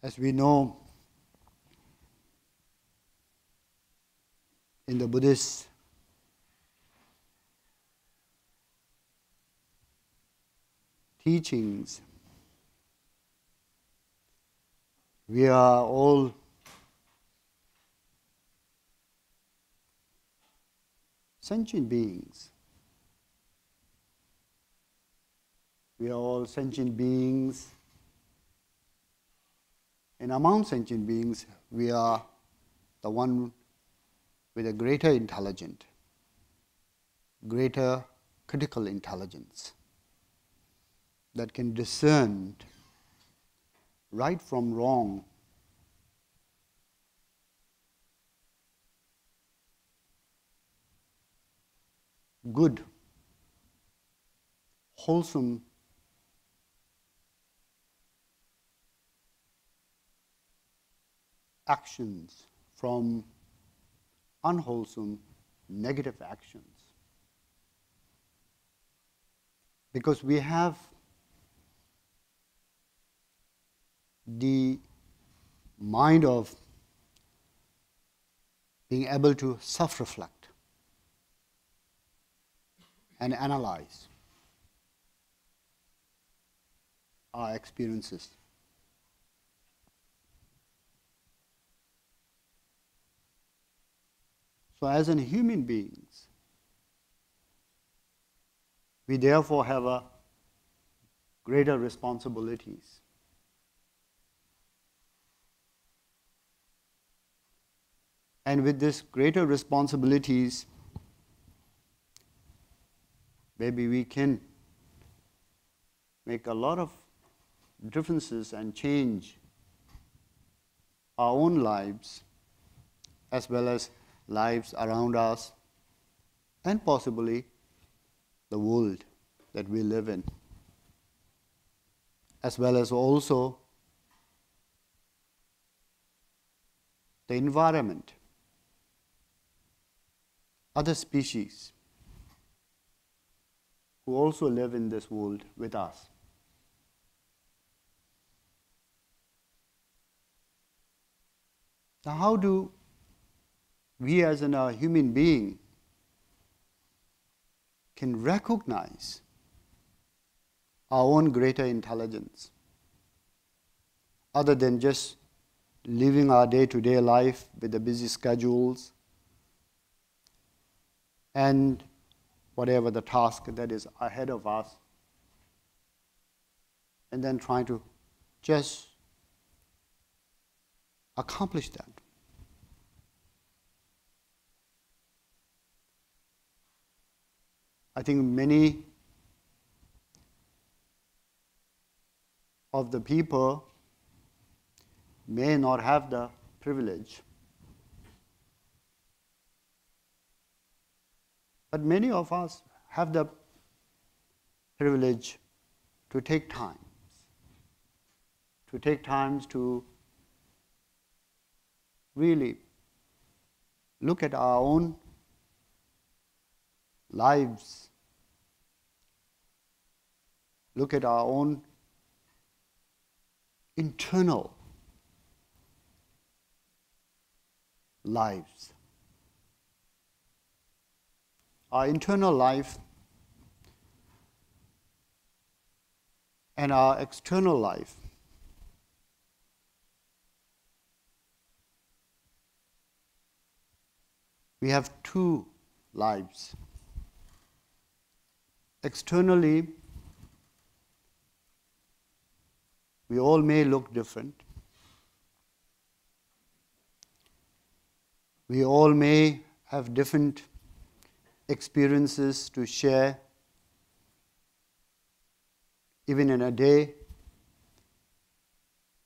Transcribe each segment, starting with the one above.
As we know, in the Buddhist teachings, we are all sentient beings. We are all sentient beings. And among sentient beings, we are the one with a greater intelligence, greater critical intelligence that can discern right from wrong, good, wholesome actions from unwholesome, negative actions. Because we have the mind of being able to self-reflect and analyze our experiences. So as in human beings, we therefore have a greater responsibilities. And with this greater responsibilities, maybe we can make a lot of differences and change our own lives as well as lives around us and possibly the world that we live in, as well as also the environment, other species who also live in this world with us. Now, how do we as a human being can recognize our own greater intelligence other than just living our day-to-day life with the busy schedules and whatever the task that is ahead of us, and then trying to just accomplish that? I think many of the people may not have the privilege, but many of us have the privilege to take time to really look at our own lives, look at our own internal lives. Our internal life and our external life we have two lives. Externally, we all may look different. We all may have different experiences to share. Even in a day,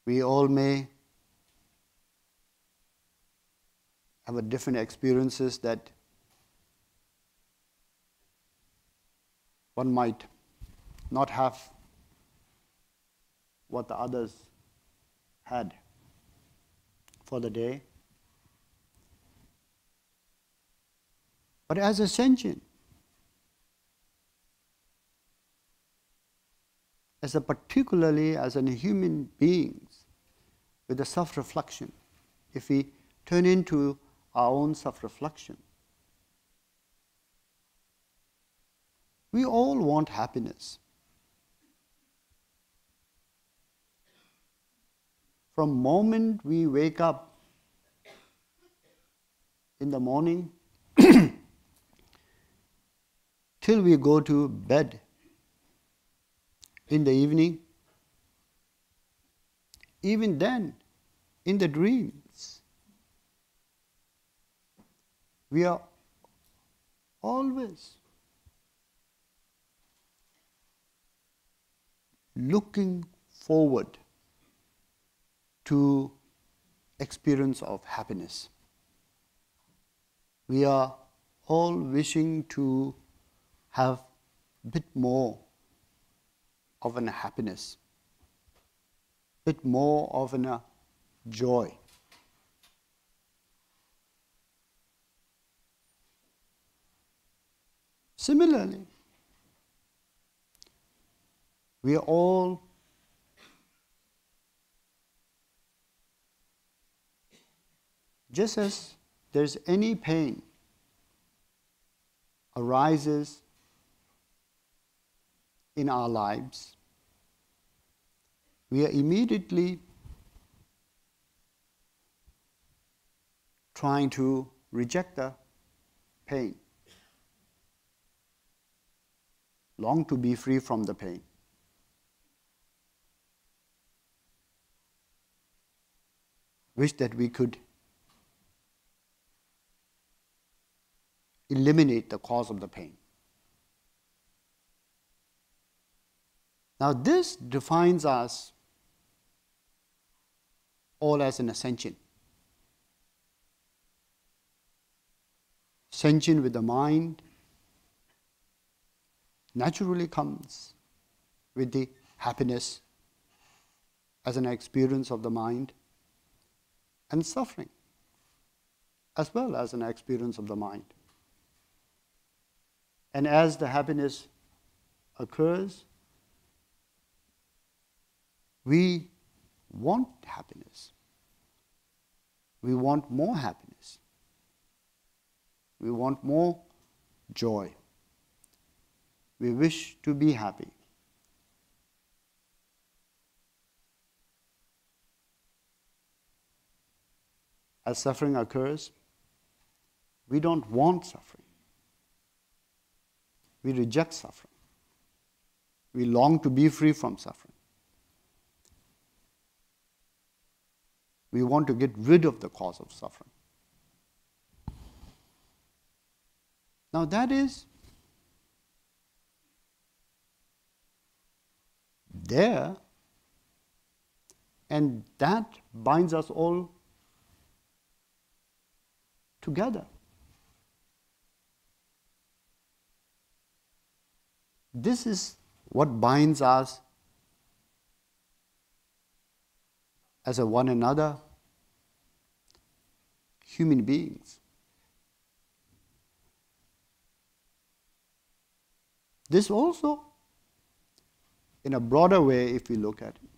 we all may have a different experiences that one might not have what the others had for the day. But as a sentient, particularly as a human beings, with the self-reflection, if we turn into our own self-reflection, we all want happiness. From the moment we wake up in the morning till we go to bed in the evening, even then, in the dreams, we are always looking forward to experience of happiness. We are all wishing to have a bit more of a happiness, a bit more of a joy. Similarly, we are all just as there's any pain arises in our lives, we are immediately trying to reject the pain, long to be free from the pain. Wish that we could eliminate the cause of the pain. Now this defines us all as an ascension. Ascension with the mind naturally comes with the happiness as an experience of the mind, and suffering as well as an experience of the mind. And as the happiness occurs, we want happiness. We want more happiness. We want more joy. We wish to be happy. As suffering occurs, we don't want suffering. We reject suffering. We long to be free from suffering. We want to get rid of the cause of suffering. Now that is there, and that binds us all together. This is what binds us as a one another human beings. This also, in a broader way, if we look at it,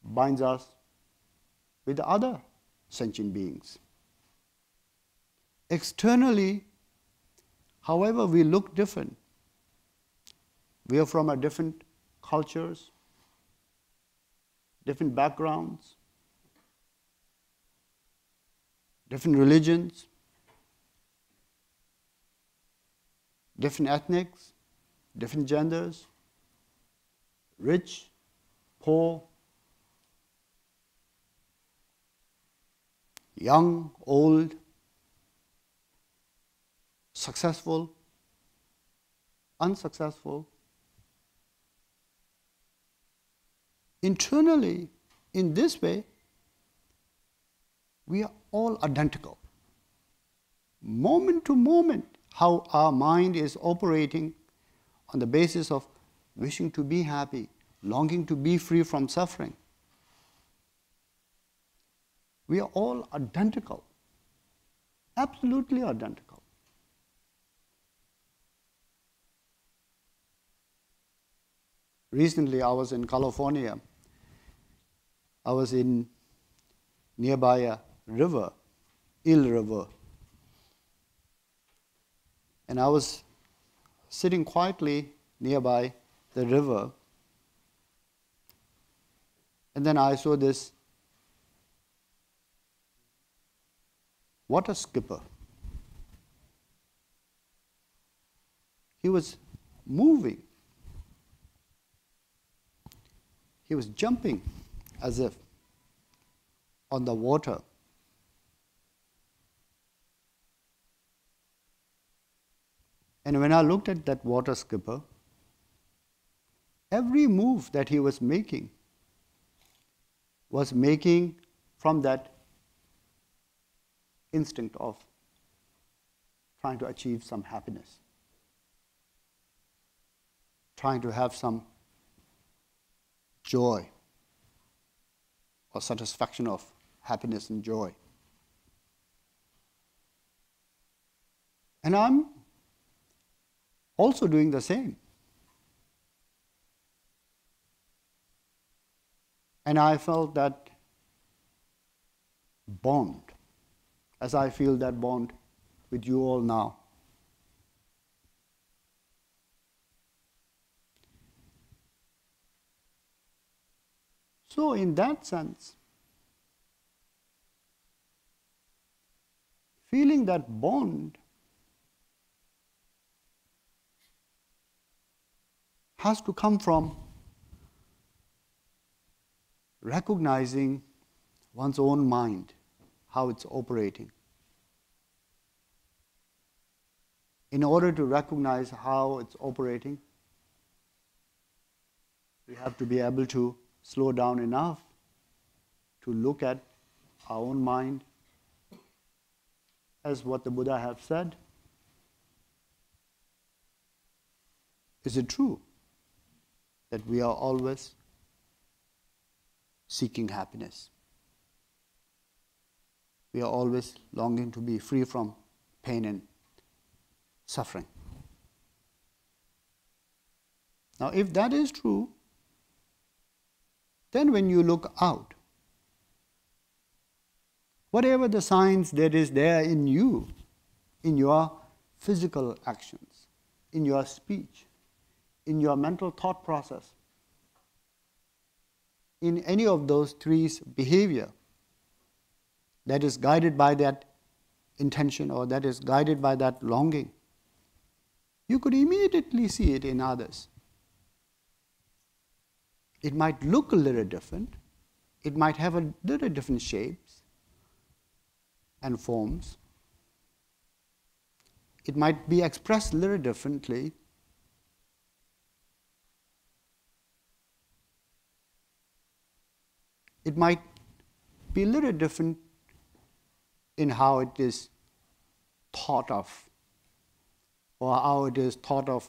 binds us with the other sentient beings. Externally, however, we look different. We are from a different cultures, different backgrounds, different religions, different ethnics, different genders, rich, poor, young, old, successful, unsuccessful. Internally, in this way, we are all identical. Moment to moment, how our mind is operating on the basis of wishing to be happy, longing to be free from suffering. We are all identical, absolutely identical. Recently, I was in California, I was in nearby a river, Ill River, and I was sitting quietly nearby the river, and then I saw this water skipper. He was moving. He was jumping as if on the water. And when I looked at that water skipper, every move that he was making from that instinct of trying to achieve some happiness, trying to have some joy or satisfaction of happiness and joy. And I'm also doing the same. And I felt that bond, as I feel that bond with you all now. So in that sense, feeling that bond has to come from recognizing one's own mind, how it's operating. In order to recognize how it's operating, we have to be able to slow down enough to look at our own mind as what the Buddha have said. Is it true that we are always seeking happiness? We are always longing to be free from pain and suffering. Now, if that is true, then when you look out, whatever the signs that is there in you, in your physical actions, in your speech, in your mental thought process, in any of those three behavior that is guided by that intention or that is guided by that longing, you could immediately see it in others. It might look a little different. It might have a little different shapes and forms. It might be expressed a little differently. It might be a little different in how it is thought of or how it is thought of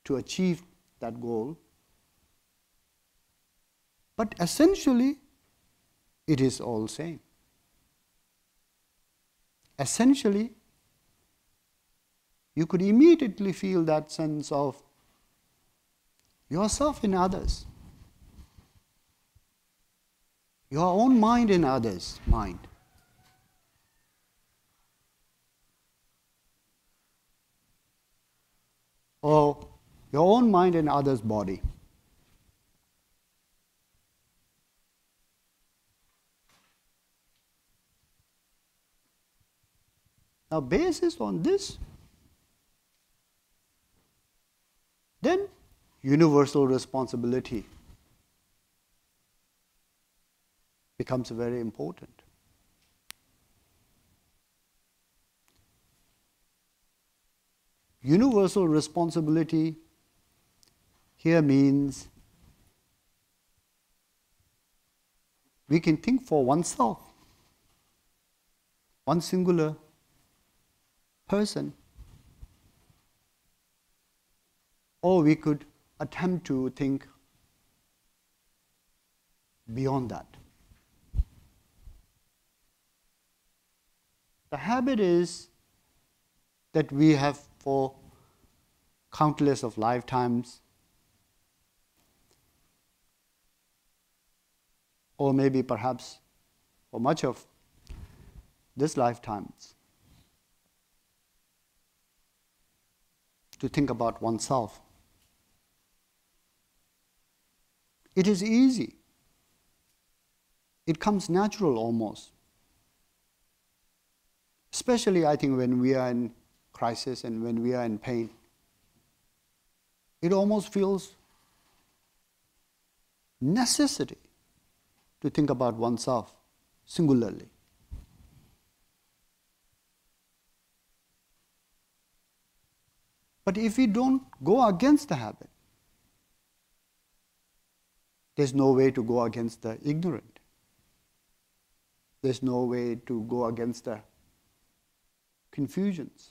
to achieve that goal. But essentially, it is all same. Essentially, you could immediately feel that sense of yourself in others, your own mind in others' mind. Or your own mind in others' body. Now, based on this, then universal responsibility becomes very important. Universal responsibility here means we can think for oneself, one singular person, or we could attempt to think beyond that. The habit is that we have for countless of lifetimes or maybe perhaps for much of this lifetimes, to think about oneself. It is easy. It comes natural almost. Especially, I think, when we are in crisis and when we are in pain. It almost feels necessity to think about oneself singularly. But if we don't go against the habit, there's no way to go against the ignorant. There's no way to go against the confusions.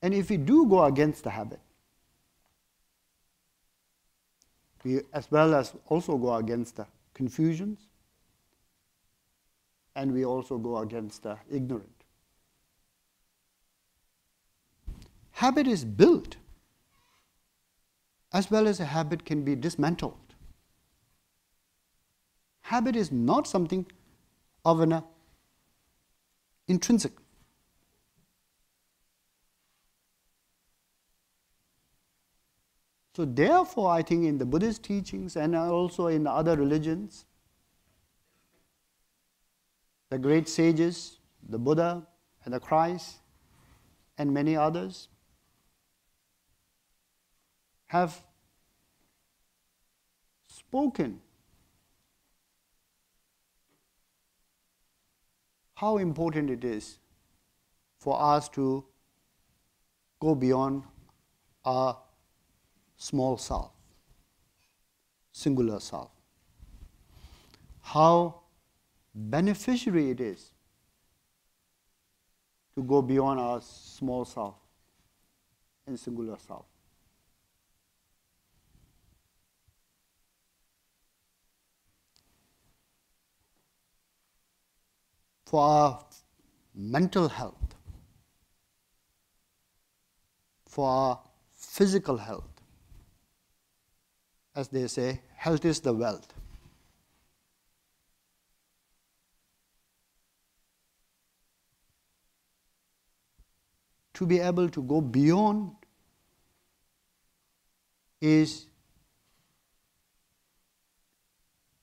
And if we do go against the habit, we as well as also go against the confusions, and we also go against the ignorant. Habit is built, as well as a habit can be dismantled. Habit is not something of an intrinsic. So therefore, I think in the Buddhist teachings and also in the other religions, the great sages, the Buddha and the Christ and many others have spoken how important it is for us to go beyond our small self, singular self. How beneficiary it is to go beyond our small self and singular self. For our mental health, for our physical health. As they say, health is the wealth. To be able to go beyond is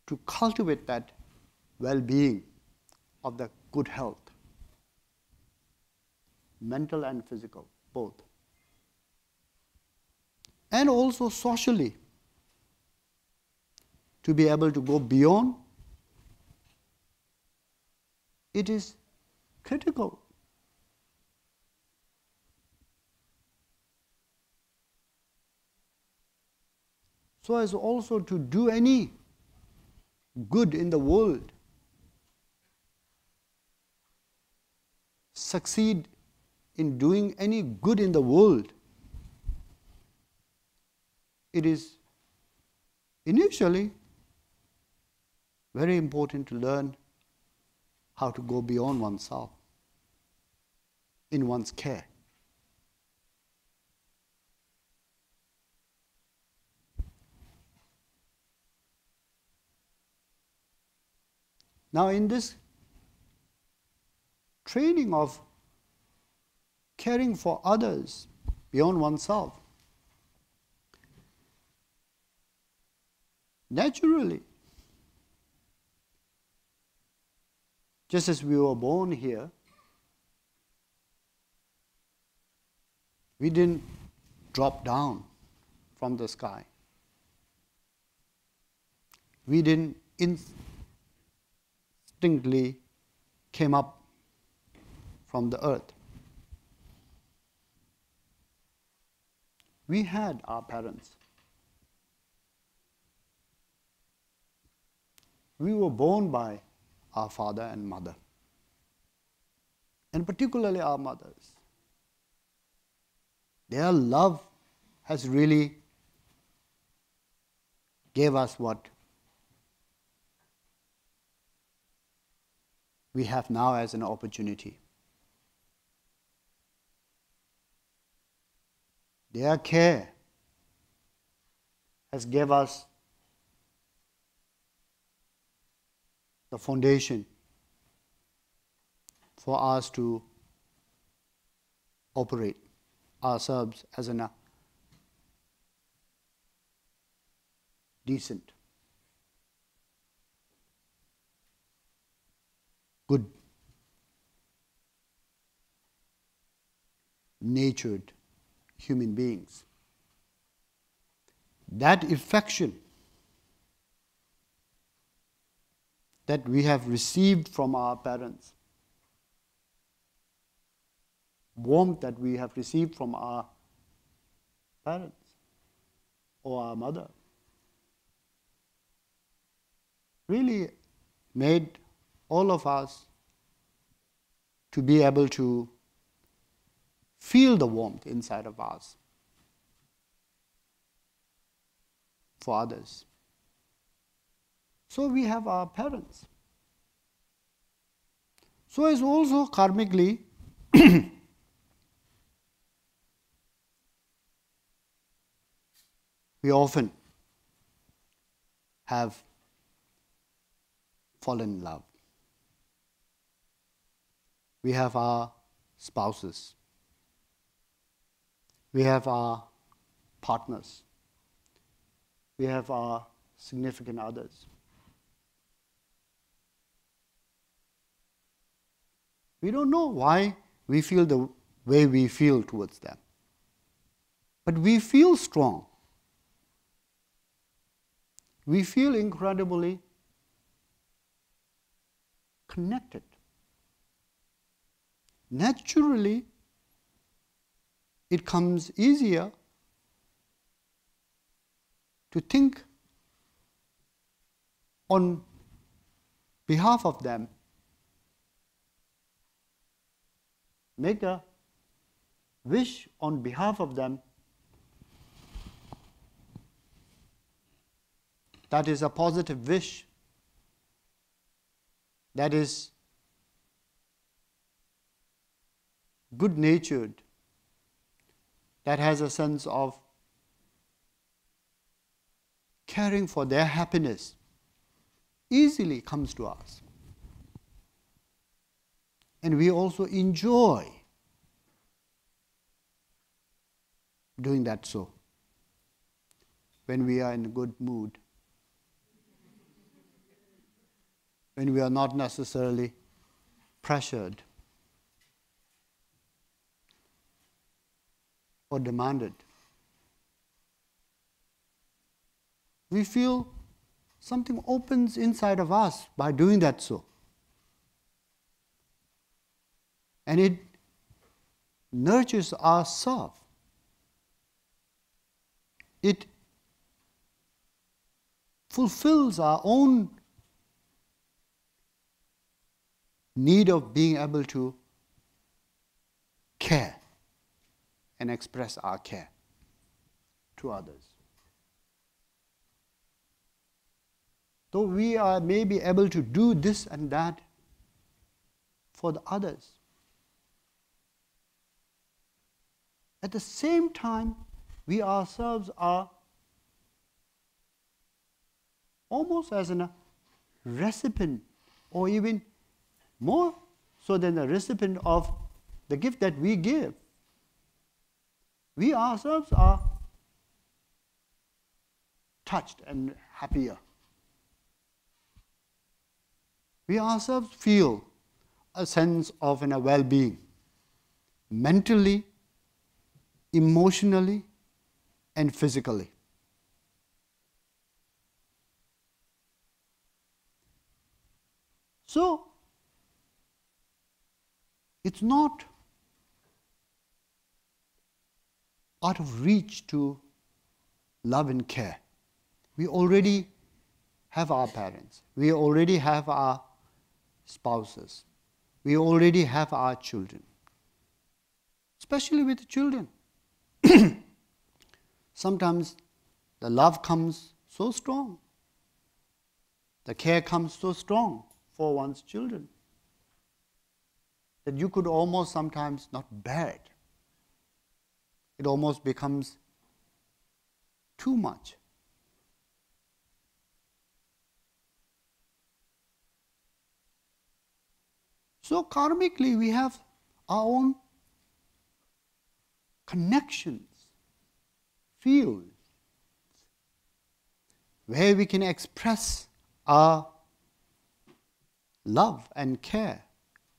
to cultivate that well-being of the good health, mental and physical, both. And also socially, to be able to go beyond, it is critical. So as also to do any good in the world, succeed in doing any good in the world, it is initially very important to learn how to go beyond oneself in one's care. Now, in this training of caring for others beyond oneself, naturally, just as we were born here, we didn't drop down from the sky. We didn't instinctively came up from the earth. We had our parents. We were born by our father and mother, and particularly our mothers. Their love has really gave us what we have now as an opportunity. Their care has gave us the foundation for us to operate ourselves as a decent, good, natured human beings. That affection that we have received from our parents, warmth that we have received from our parents or our mother, really made all of us to be able to feel the warmth inside of us for others. So we have our parents. So it's also karmically we often have fallen in love. We have our spouses. We have our partners. We have our significant others. We don't know why we feel the way we feel towards them. But we feel strong. We feel incredibly connected. Naturally, it comes easier to think on behalf of them, make a wish on behalf of them. That is a positive wish. That is good-natured. That has a sense of caring for their happiness. Easily comes to us. And we also enjoy doing that so when we are in a good mood. When we are not necessarily pressured or demanded. We feel something opens inside of us by doing that so. And it nurtures ourselves. It fulfills our own need of being able to care and express our care to others. Though we are maybe able to do this and that for the others, at the same time, we ourselves are almost as a recipient, or even more so than a recipient of the gift that we give. We ourselves are touched and happier. We ourselves feel a sense of a well-being, mentally, emotionally, and physically. So, it's not out of reach to love and care. We already have our parents. We already have our spouses. We already have our children. Especially with the children. Sometimes the love comes so strong. The care comes so strong for one's children that you could almost sometimes not bear it. It almost becomes too much. So karmically we have our own connections, fields, where we can express our love and care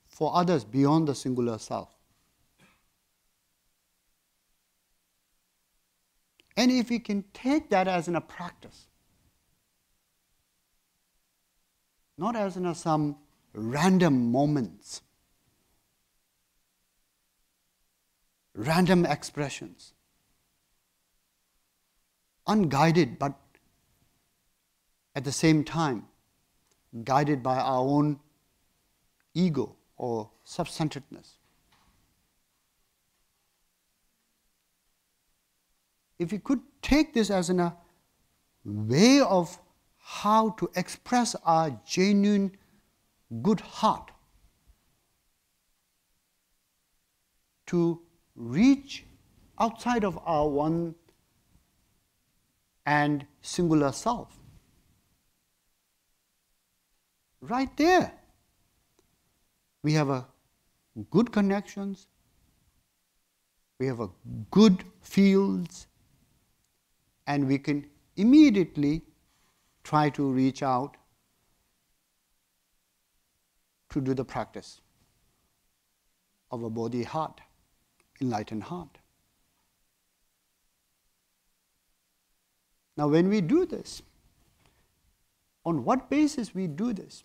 for others beyond the singular self. And if we can take that as in a practice, not as in some random moments, random expressions, unguided but at the same time guided by our own ego or self-centeredness. If we could take this as a way of how to express our genuine good heart, to reach outside of our one and singular self, right there we have a good connections, we have a good fields, and we can immediately try to reach out to do the practice of a Bodhi heart, enlightened heart. Now when we do this, on what basis we do this?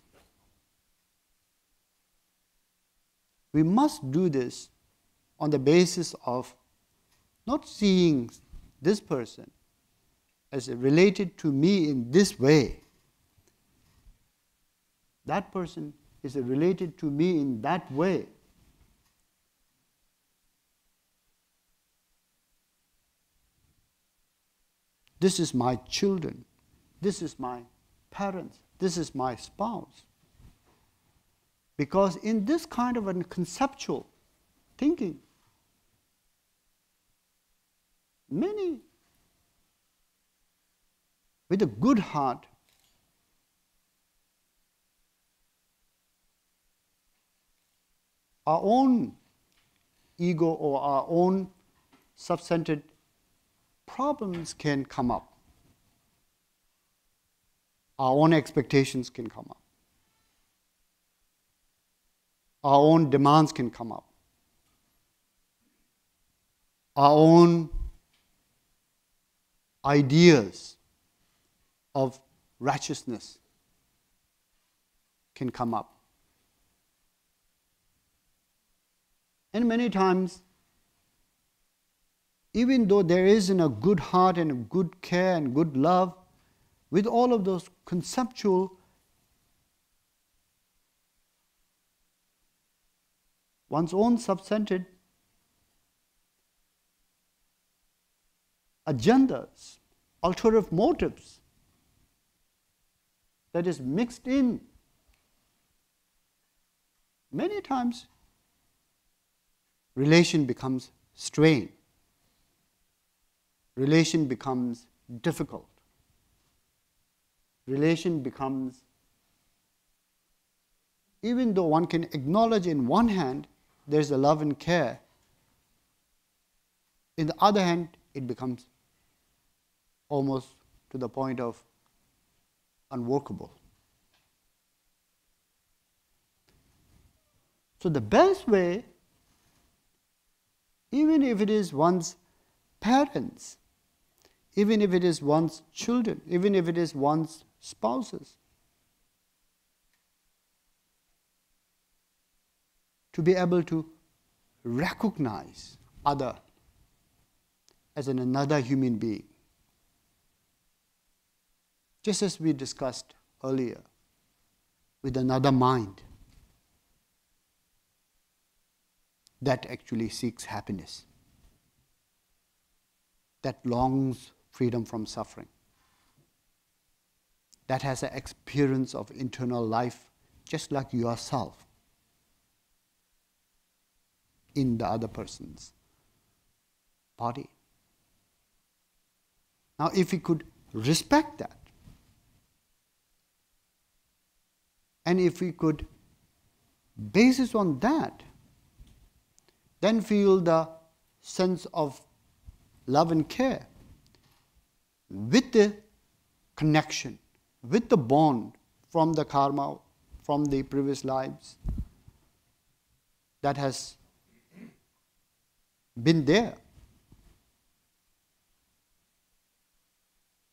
We must do this on the basis of not seeing this person as related to me in this way. That person is related to me in that way. This is my children. This is my parents. This is my spouse. Because in this kind of a conceptual thinking, many with a good heart our own ego or our own self-centered problems can come up. Our own expectations can come up. Our own demands can come up. Our own ideas of righteousness can come up. And many times, even though there is in a good heart and a good care and good love, with all of those conceptual one's own self-centered agendas, ulterior motives that is mixed in, many times relation becomes strained. Relation becomes difficult. Relation becomes, even though one can acknowledge in one hand there's a love and care, in the other hand it becomes almost to the point of unworkable. So the best way, even if it is one's parents, even if it is one's children, even if it is one's spouses, to be able to recognize other as another human being. Just as we discussed earlier, with another mind that actually seeks happiness, that longs freedom from suffering, that has an experience of internal life just like yourself in the other person's body. Now, if we could respect that, and if we could basis on that, then feel the sense of love and care with the connection, with the bond from the karma, from the previous lives that has been there.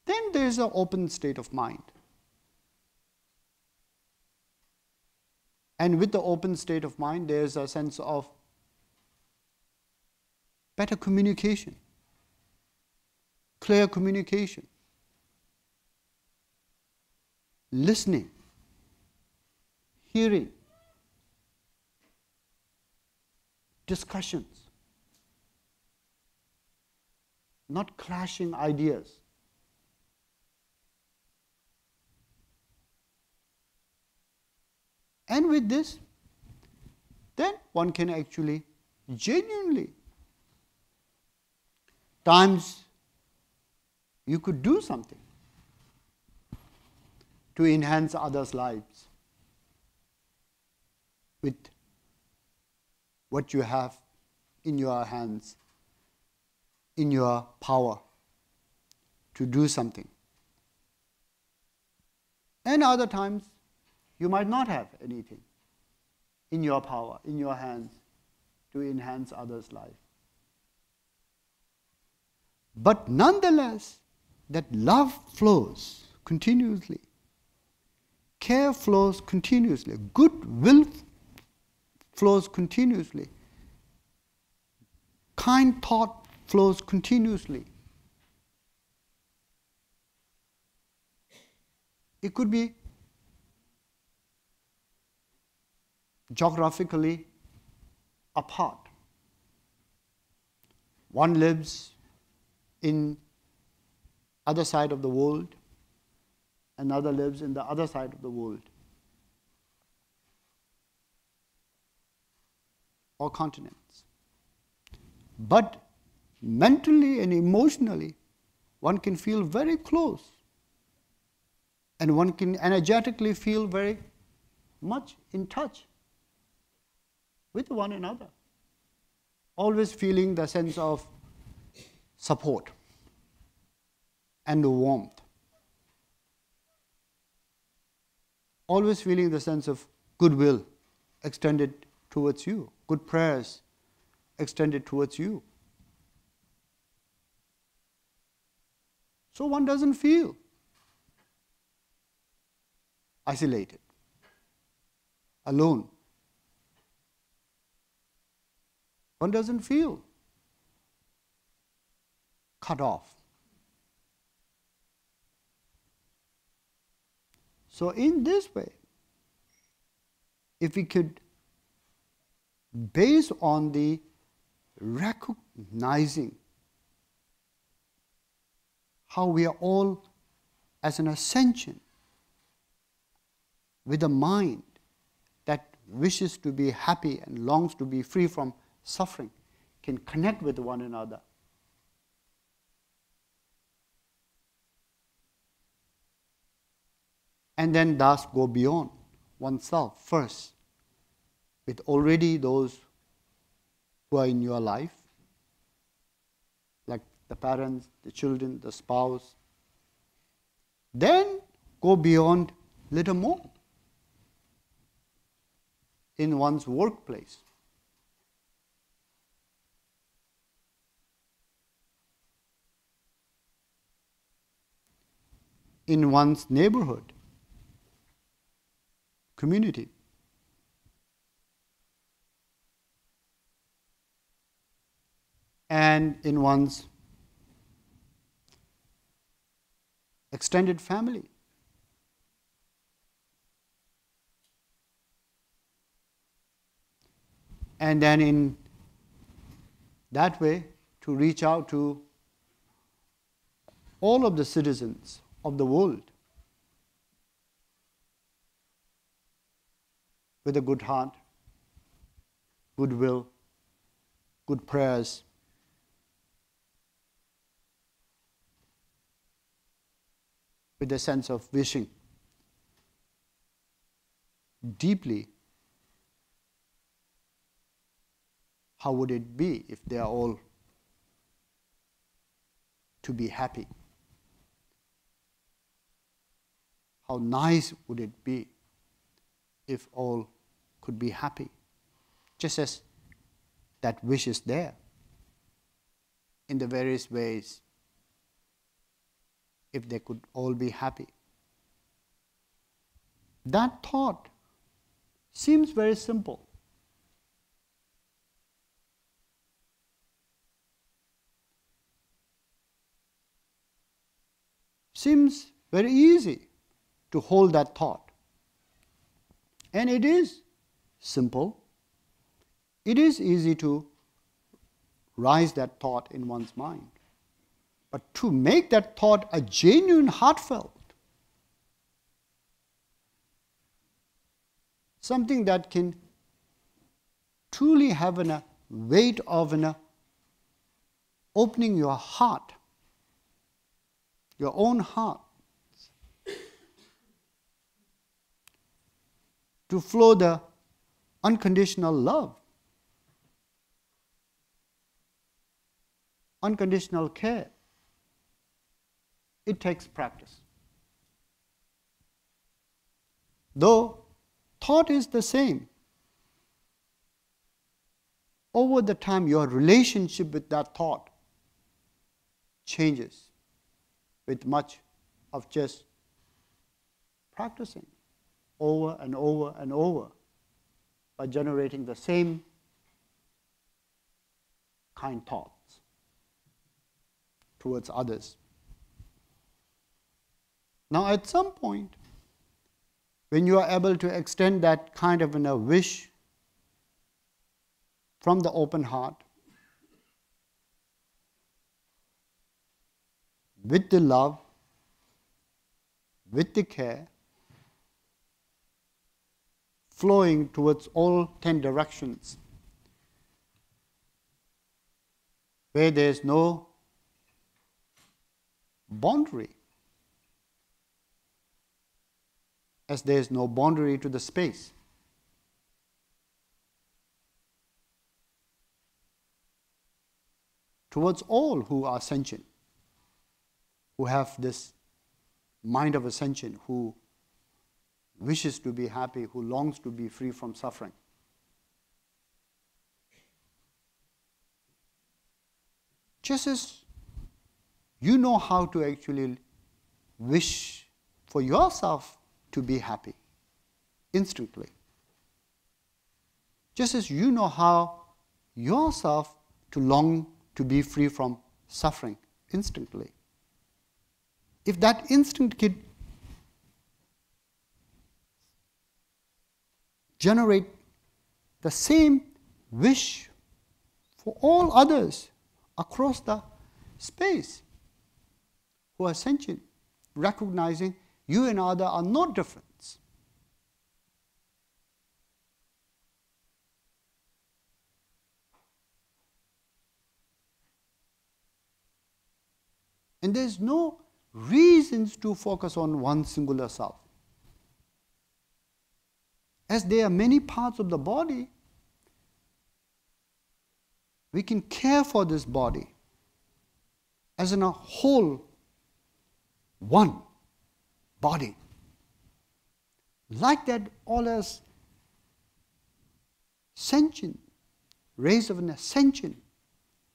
Then there is an open state of mind. And with the open state of mind, there is a sense of better communication, clear communication, listening, hearing, discussions, not clashing ideas. And with this, then one can actually genuinely, times you could do something to enhance others' lives with what you have in your hands, in your power to do something. And other times, you might not have anything in your power, in your hands, to enhance others' life. But nonetheless, that love flows continuously, care flows continuously, goodwill flows continuously, kind thought flows continuously. It could be geographically apart. One lives in other side of the world, another lives in the other side of the world or continents. But mentally and emotionally, one can feel very close, and one can energetically feel very much in touch with one another, always feeling the sense of support and warmth, always feeling the sense of goodwill extended towards you, good prayers extended towards you. So one doesn't feel isolated, alone. One doesn't feel cut off. So in this way, if we could, based on the recognizing how we are all as an ascension with a mind that wishes to be happy and longs to be free from suffering, can connect with one another. And then thus go beyond oneself first, with already those who are in your life, like the parents, the children, the spouse. Then go beyond little more in one's workplace. In one's neighborhood, community. And in one's extended family. And then in that way to reach out to all of the citizens of the world with a good heart, goodwill, good prayers, with a sense of wishing deeply how would it be if they are all to be happy? How nice would it be if all could be happy? Just as that wish is there in the various ways, if they could all be happy. That thought seems very simple. Seems very easy to hold that thought. And it is simple. It is easy to rise that thought in one's mind. But to make that thought a genuine, heartfelt, something that can truly have a weight of opening your heart, your own heart, to flow the unconditional love, unconditional care. It takes practice. Though thought is the same, over the time your relationship with that thought changes with much of just practicing over and over and over by generating the same kind thoughts towards others. Now at some point, when you are able to extend that kind of a wish from the open heart, with the love, with the care, flowing towards all 10 directions, where there is no boundary, as there is no boundary to the space. Towards all who are sentient, who have this mind of ascension, who wishes to be happy, who longs to be free from suffering. Just as you know how to actually wish for yourself to be happy instantly, just as you know how yourself to long to be free from suffering instantly. If that instinct could generate the same wish for all others across the space who are sentient, recognizing you and other are not different. And there is no reasons to focus on one singular self. As there are many parts of the body, we can care for this body as in a whole one body. Like that, all as sentient, rays of an ascension,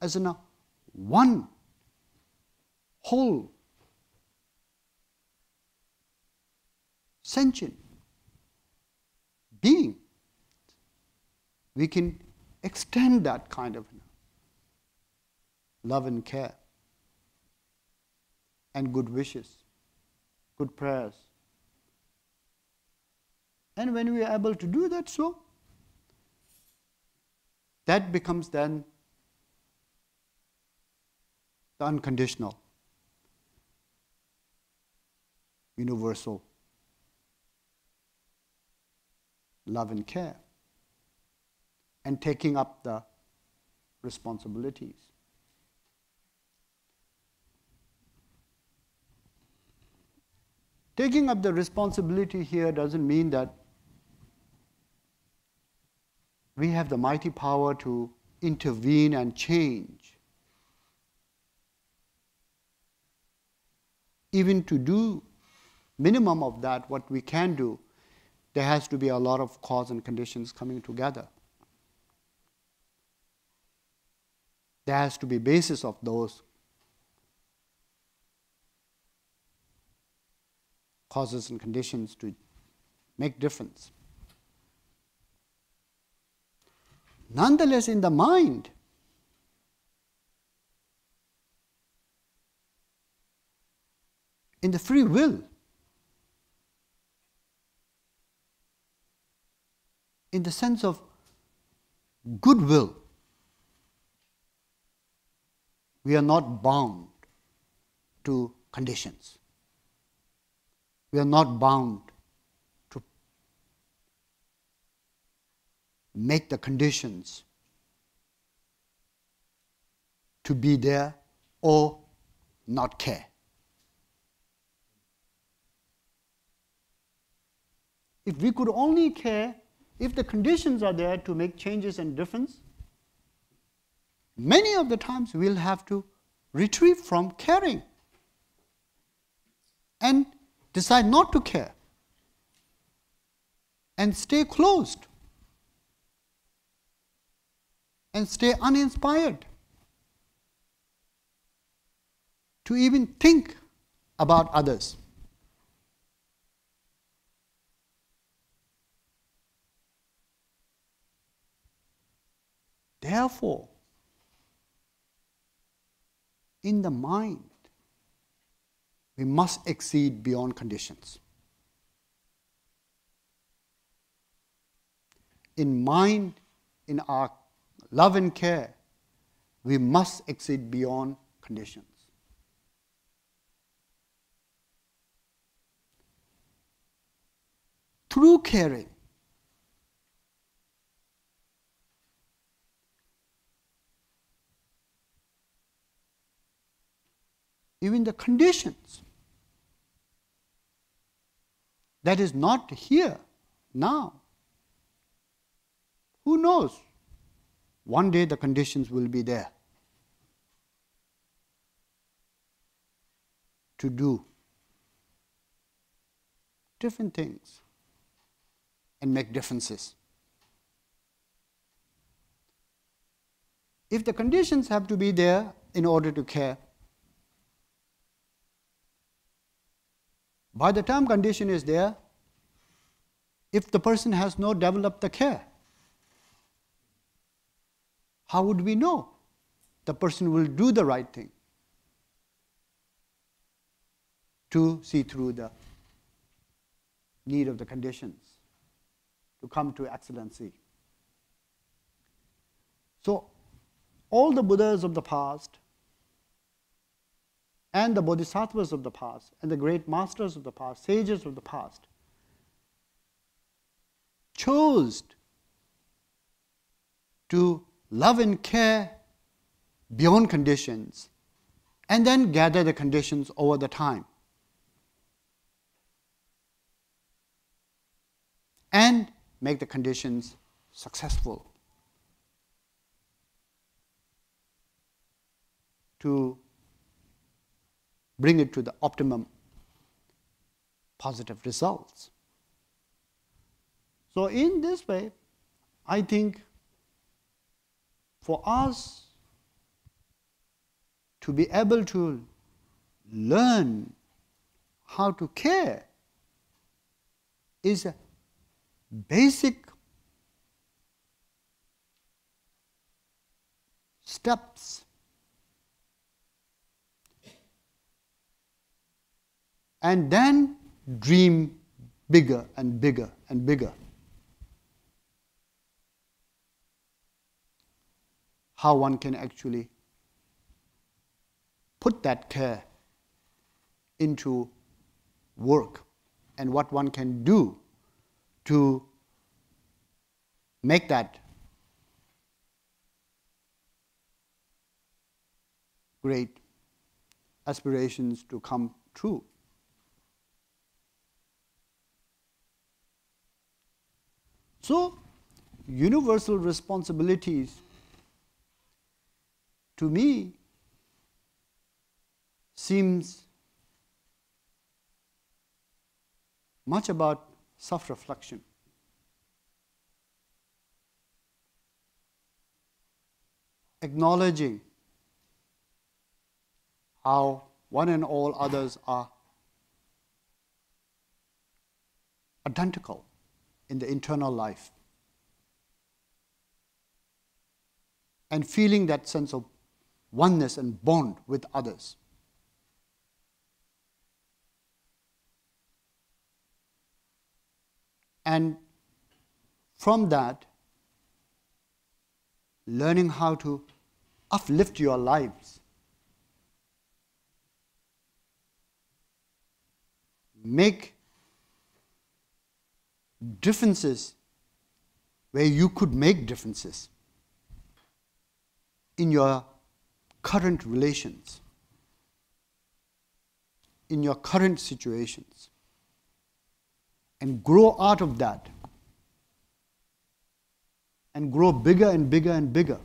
as in a one whole sentient being, we can extend that kind of love and care and good wishes, good prayers. And when we are able to do that, so that becomes then the unconditional, universal love and care, and taking up the responsibilities. Taking up the responsibility here doesn't mean that we have the mighty power to intervene and change. Even to do minimum of that, what we can do, there has to be a lot of cause and conditions coming together. There has to be basis of those causes and conditions to make difference. Nonetheless, in the mind, in the free will, in the sense of goodwill, we are not bound to conditions. We are not bound to make the conditions to be there or not care. If we could only care if the conditions are there to make changes and difference, many of the times we'll have to retreat from caring and decide not to care and stay closed and stay uninspired to even think about others. Therefore, in the mind, we must exceed beyond conditions. In mind, in our love and care, we must exceed beyond conditions. Through caring, even the conditions that is not here now. Who knows? One day the conditions will be there to do different things and make differences. If the conditions have to be there in order to care, by the time condition is there, if the person has not developed the care, how would we know the person will do the right thing to see through the need of the conditions to come to excellency? So, all the Buddhas of the past and the Bodhisattvas of the past, and the great masters of the past, sages of the past, chose to love and care beyond conditions, and then gather the conditions over the time. And make the conditions successful to bring it to the optimum positive results. So in this way, I think for us to be able to learn how to care is a basic steps and then dream bigger and bigger and bigger. How one can actually put that care into work and what one can do to make that great aspirations to come true. So, universal responsibilities to me, seems much about self-reflection. Acknowledging how one and all others are identical in the internal life, and feeling that sense of oneness and bond with others. And from that, learning how to uplift your lives. Make differences where you could make differences in your current relations, in your current situations, and grow out of that, and grow bigger and bigger and bigger,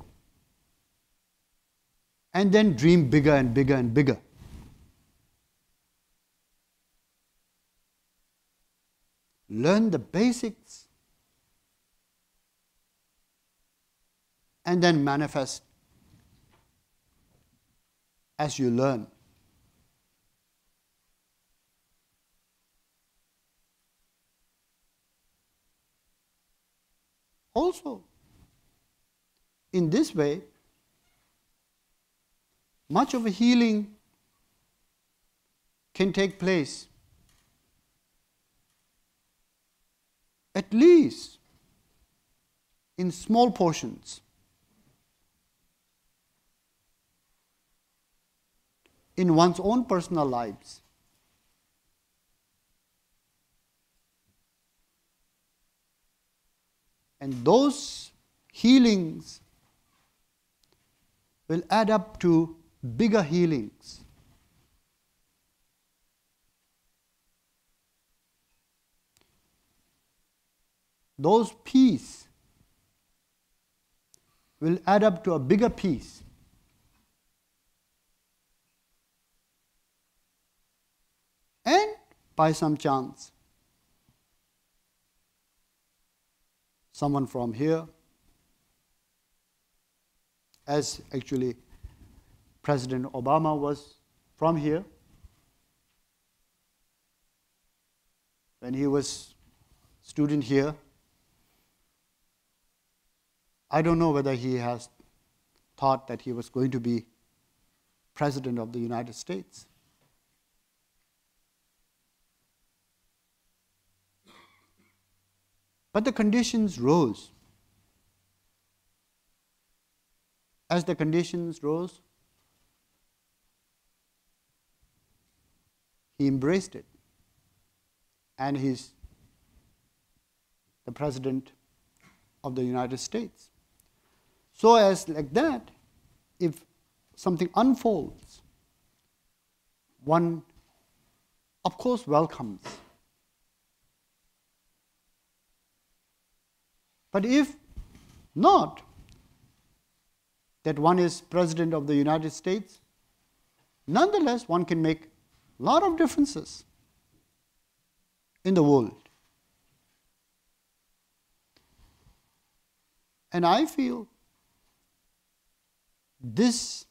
and then dream bigger and bigger and bigger. Learn the basics and then manifest as you learn. Also, in this way, much of a healing can take place, at least in small portions, in one's own personal lives. And those healings will add up to bigger healings. Those peace will add up to a bigger peace. And by some chance, someone from here, as actually President Obama was from here, when he was student here. I don't know whether he has thought that he was going to be President of the United States. But the conditions rose. As the conditions rose, he embraced it. And he's the President of the United States. So as like that, if something unfolds, one of course welcomes. But if not, that one is President of the United States, nonetheless one can make a lot of differences in the world. And I feel this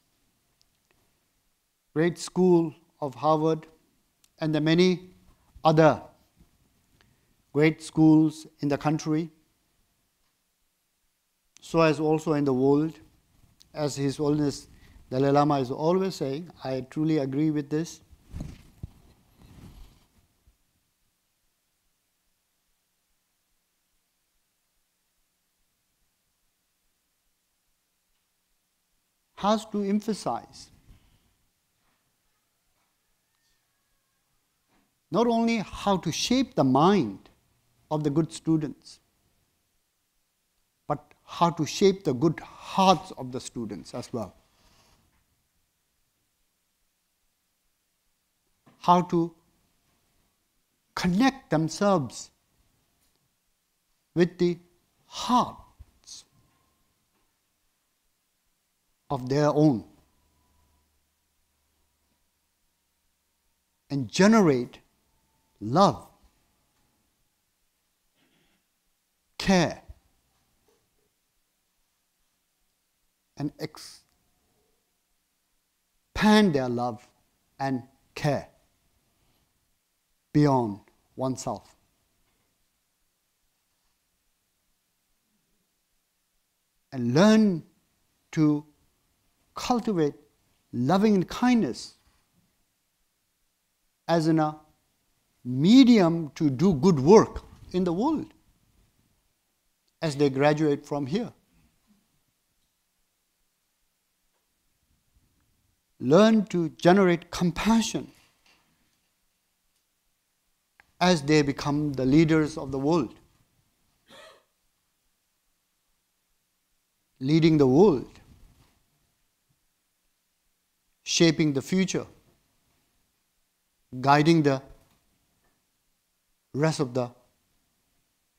great school of Harvard and the many other great schools in the country, so as also in the world, as His Holiness Dalai Lama is always saying, I truly agree with this. Has to emphasize not only how to shape the mind of the good students, but how to shape the good hearts of the students as well. How to connect themselves with the hearts of their own and generate love, care, and expand their love and care beyond oneself. And learn to cultivate loving kindness as in a medium to do good work in the world as they graduate from here. Learn to generate compassion as they become the leaders of the world, leading the world, shaping the future, guiding the rest of the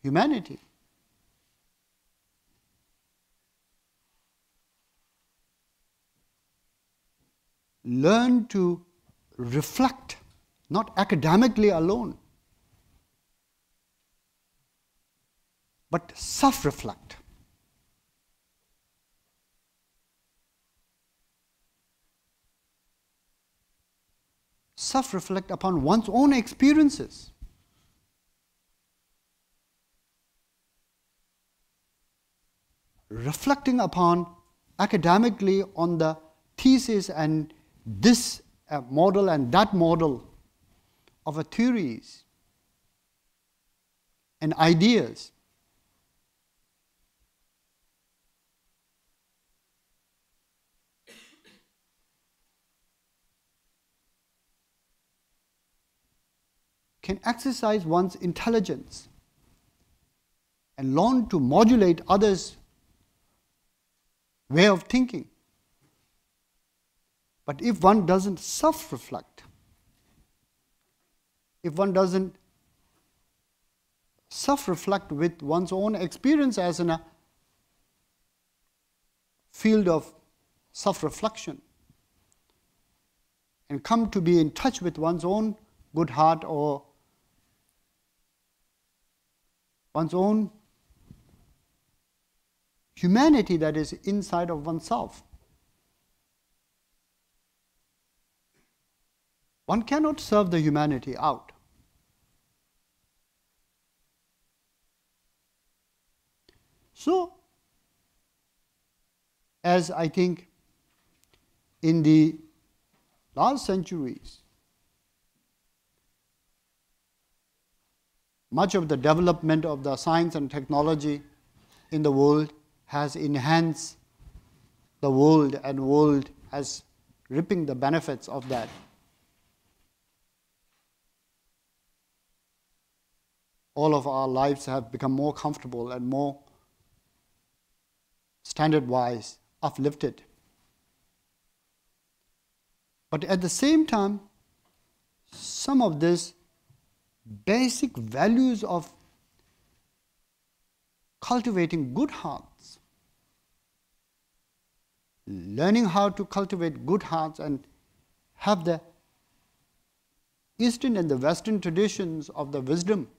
humanity. Learn to reflect, not academically alone, but self-reflect. Self-reflect upon one's own experiences. Reflecting upon academically on the thesis and this model and that model of a theories and ideas. Can exercise one's intelligence and learn to modulate others' way of thinking. But if one doesn't self-reflect, if one doesn't self-reflect with one's own experience as in a field of self-reflection and come to be in touch with one's own good heart or one's own humanity that is inside of oneself, one cannot serve the humanity out. So, as I think in the last centuries, much of the development of the science and technology in the world has enhanced the world, and world has reaping the benefits of that. All of our lives have become more comfortable and more standard-wise uplifted. But at the same time, some of these basic values of cultivating good hearts, learning how to cultivate good hearts and have the Eastern and the Western traditions of the wisdom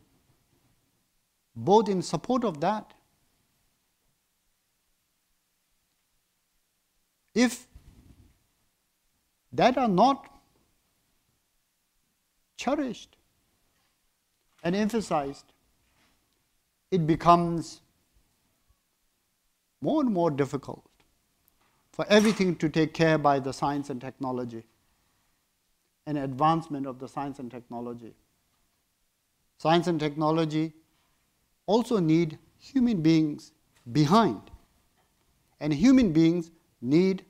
both in support of that. If that are not cherished and emphasized, it becomes more and more difficult for everything to take care by the science and technology and advancement of the science and technology. Science and technology also need human beings behind, and human beings need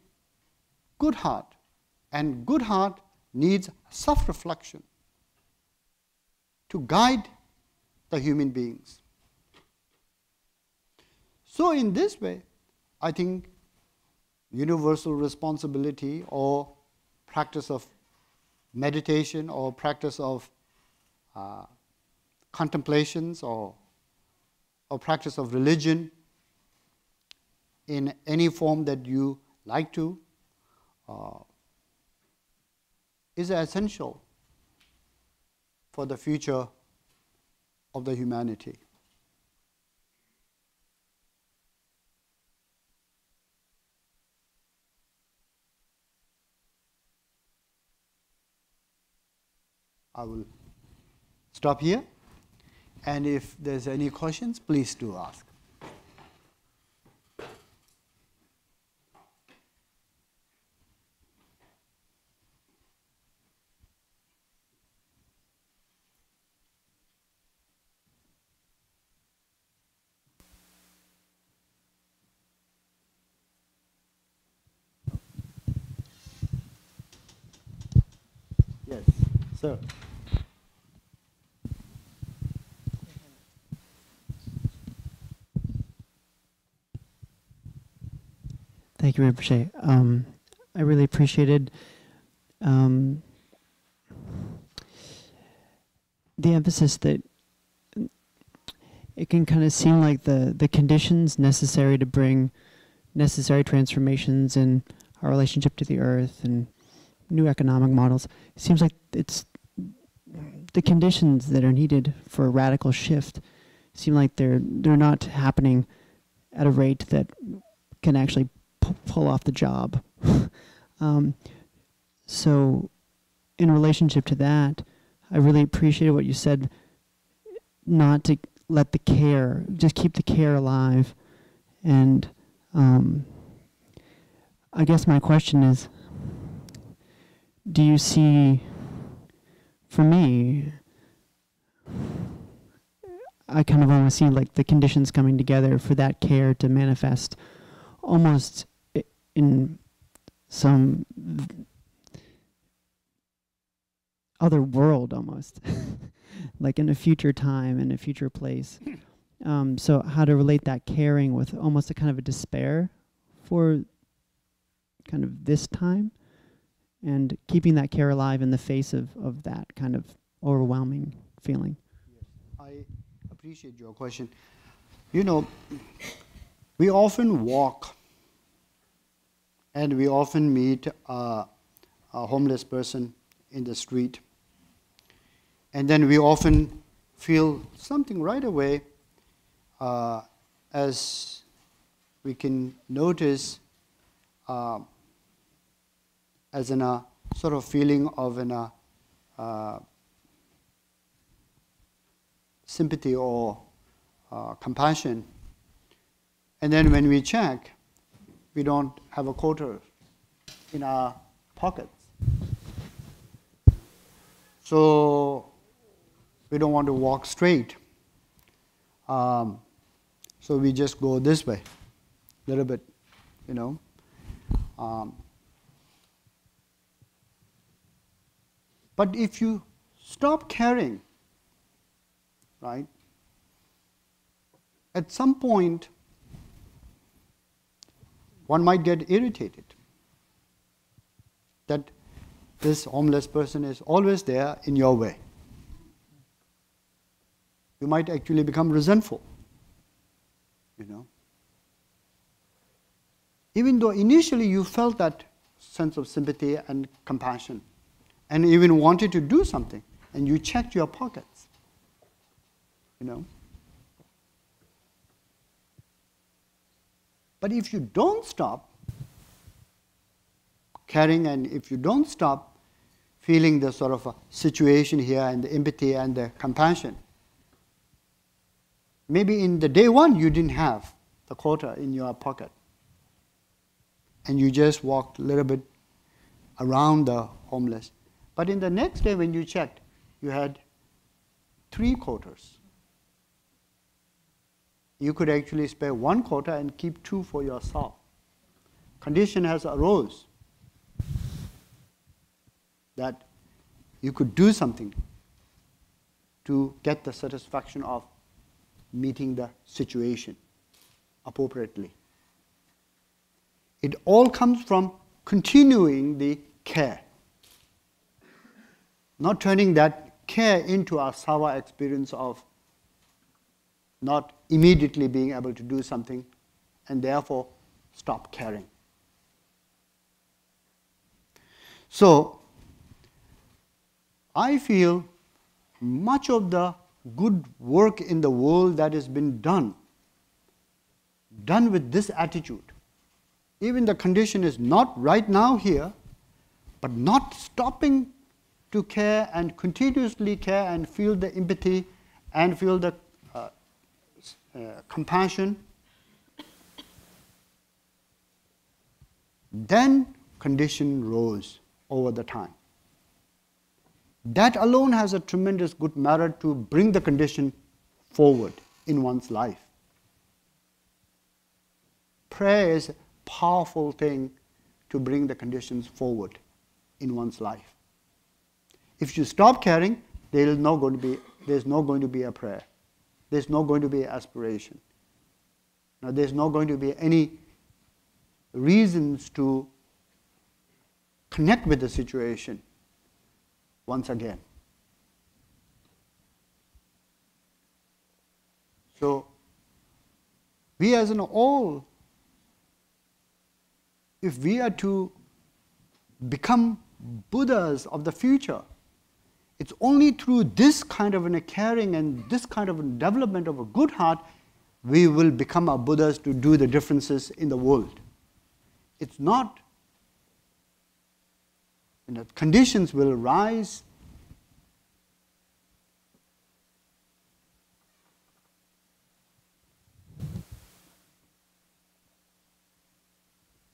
good heart, and good heart needs self-reflection to guide the human beings. So in this way, I think universal responsibility or practice of meditation or practice of contemplations or practice of religion in any form that you like to, is essential for the future of the humanity. I will stop here, and if there's any questions, please do ask. Yes, sir. Thank you, Rinpoche. I really appreciated the emphasis that it can kind of seem like the conditions necessary to bring necessary transformations in our relationship to the earth and new economic models. It seems like it's the conditions that are needed for a radical shift seem like they're not happening at a rate that can actually pull off the job. So in relationship to that, I really appreciated what you said, not to let the care, just keep the care alive. And I guess my question is, do you see, for me, I kind of almost see like the conditions coming together for that care to manifest almost in some other world almost, like in a future time, in a future place. So how to relate that caring with almost a kind of a despair for kind of this time, and keeping that care alive in the face of that kind of overwhelming feeling. Yes, I appreciate your question. You know, we often walk and we often meet a homeless person in the street, and then we often feel something right away, as we can notice as in a sort of feeling of sympathy or compassion. And then when we check, we don't have a quarter in our pockets. So we don't want to walk straight. So we just go this way, a little bit, you know. But if you stop caring, right, at some point, one might get irritated that this homeless person is always there in your way. You might actually become resentful, you know. Even though initially you felt that sense of sympathy and compassion, and even wanted to do something, and you checked your pockets, you know. But if you don't stop caring, and if you don't stop feeling the sort of a situation here and the empathy and the compassion, maybe in the day one you didn't have the quarter in your pocket, and you just walked a little bit around the homeless. But in the next day when you checked, you had 3 quarters. You could actually spare 1 quarter and keep 2 for yourself. Condition has arose that you could do something to get the satisfaction of meeting the situation appropriately. It all comes from continuing the care, not turning that care into a sour experience of not immediately being able to do something and therefore stop caring. So, I feel much of the good work in the world that has been done with this attitude. Even the condition is not right now here, but not stopping to care and continuously care and feel the empathy and feel the compassion, then condition rose over the time. That alone has a tremendous good merit to bring the condition forward in one's life. Prayer is a powerful thing to bring the conditions forward in one's life. If you stop caring, there's not going to be a prayer. There's not going to be aspiration. Now, there's not going to be any reasons to connect with the situation once again. So, we as an all, if we are to become Buddhas of the future, it's only through this kind of a caring and this kind of a development of a good heart we will become our Buddhas to do the differences in the world. It's not, conditions will rise.